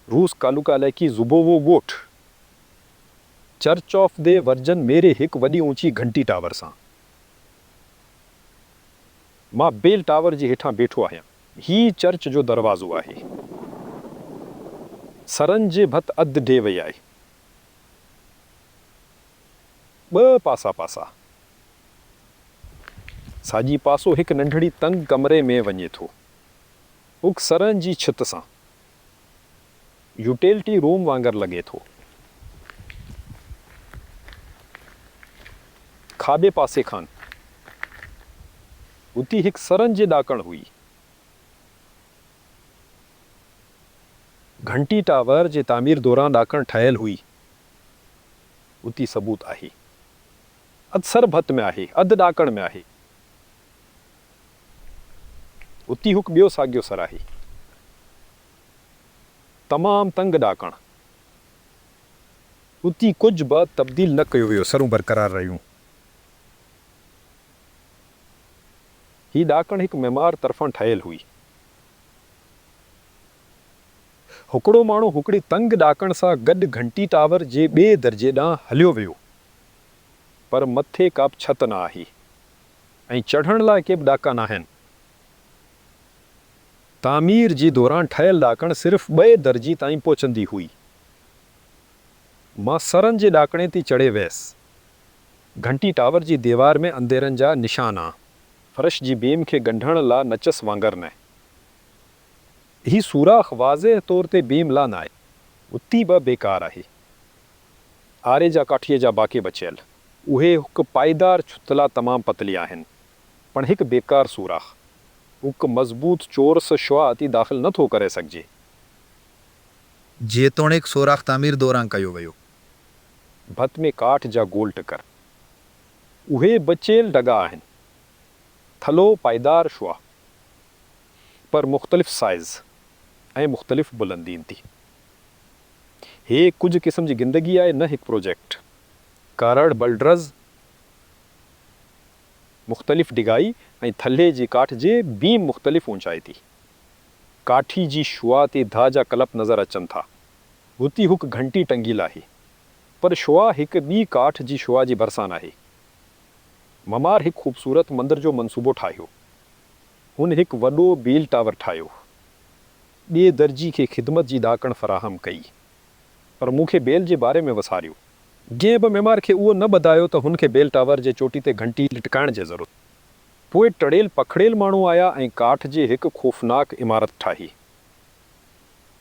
रूस कालुकालय की ज़ुबोवो ॻोठ चर्च ऑफ दे वर्जन मेरे हिकु वॾी ऊची घंटी टावर सां। मां बेल टावर जे हेठां बीठो आहियां। ही चर्च जो दरवाज़ो आहे। सरनि जे भत अधु ॾे वई आहे। ॿ पासा पासा। साॼी पासो हिकु नंढड़ी तंग कमरे में वञे थो। उक सरनि जी छित सां यूटिलिटी रूम वांगुरु लॻे थो। खाॿे पासे खां उती हिकु सरनि जे ॾाकण हुई। घंटी टावर जे तामीर दौरान ॾाकण ठहियल हुई। उती सबूत आहे। अधु सर भत में आहे, अधु ॾाकण में आहे। उती हिकु ॿियो साॻियो सर आहे। तमामु तंग ॾाकण। उती कुझु बि तब्दील न कयो वियो, सरूं बरक़रार रहियूं। ही ॾाकण हिकु मेमार तरफ़ां ठहियल हुई। हिकिड़ो माण्हू हिकिड़ी तंग ॾाकण सां गॾु घंटी टावर जे ॿिए दर्जे ॾांहुं हलियो वियो, पर मथे का बि छत न आहे ऐं चढ़ण लाइ के बि ॾाका न आहिनि। तामीर जे दौरान ठहियल ॾाकण सिर्फ़ु ॿिए दर्जे ताईं पहुचंदी हुई। मां सरनि जे ॾाकणे ते चढ़े वियसि। घंटी टावर जी दीवार में अंधेरनि जा निशाना, फर्श जी बीम खे ॻंढण लाइ नचस वांगुरु न। ही सूराख़ वाज़े तौर ते बीम ला न आहे। उती बि बेकार आहे। आरे जा काठीअ जा बाके बचियल। उहे हिकु पाईदार छुतला तमामु पतली आहिनि, पण हिकु बेकार सूराख़। हिकु मज़बूत चोरस शुआ अती दाख़िल नथो करे सघिजे। जेतोणीकि सोराख़ तामीर दौरान कयो वियो। भत में काठ जा गोल टकर। उहे बचियल डगा आहिनि। थलो पाईदार शुआ, पर मुख़्तलिफ़ साइज़ ऐं मुख़्तलिफ़ बुलंदीन थी। हे कुझु क़िस्म जी ज़िंदगी आहे, न हिकु प्रोजेक्ट। कारड़ बल्ड्रज़ मुख़्तलिफ़ डिघाई ऐं थल्हे जी काठ जे बीम मुख़्तलिफ़ ऊंचाई थी। काठी जी शुआ ते धा जा कलप नज़र अचनि था। हुती हिकु घंटी टंगियल आहे, पर शुआ हिकु ॿी काठ जी शुआ जी भरिसां आहे। ममार हिकु ख़ूबसूरत मंदर जो मनसूबो ठाहियो। हुन हिकु वॾो बेल टावर ठाहियो। ॿिए दर्जी खे ख़िदमत जी ॾाकण फ़राहम कई, पर मूंखे बेल जे बारे में वसारियो। जंहिं बि मेमार खे उहो न ॿुधायो त हुनखे बेल टावर जे चोटी ते घंटी लिटकाइण जी ज़रूरत। पोइ टड़ियल पखड़ियल माण्हू आया ऐं काठ जे हिकु ख़ौफ़नाक इमारत ठाही।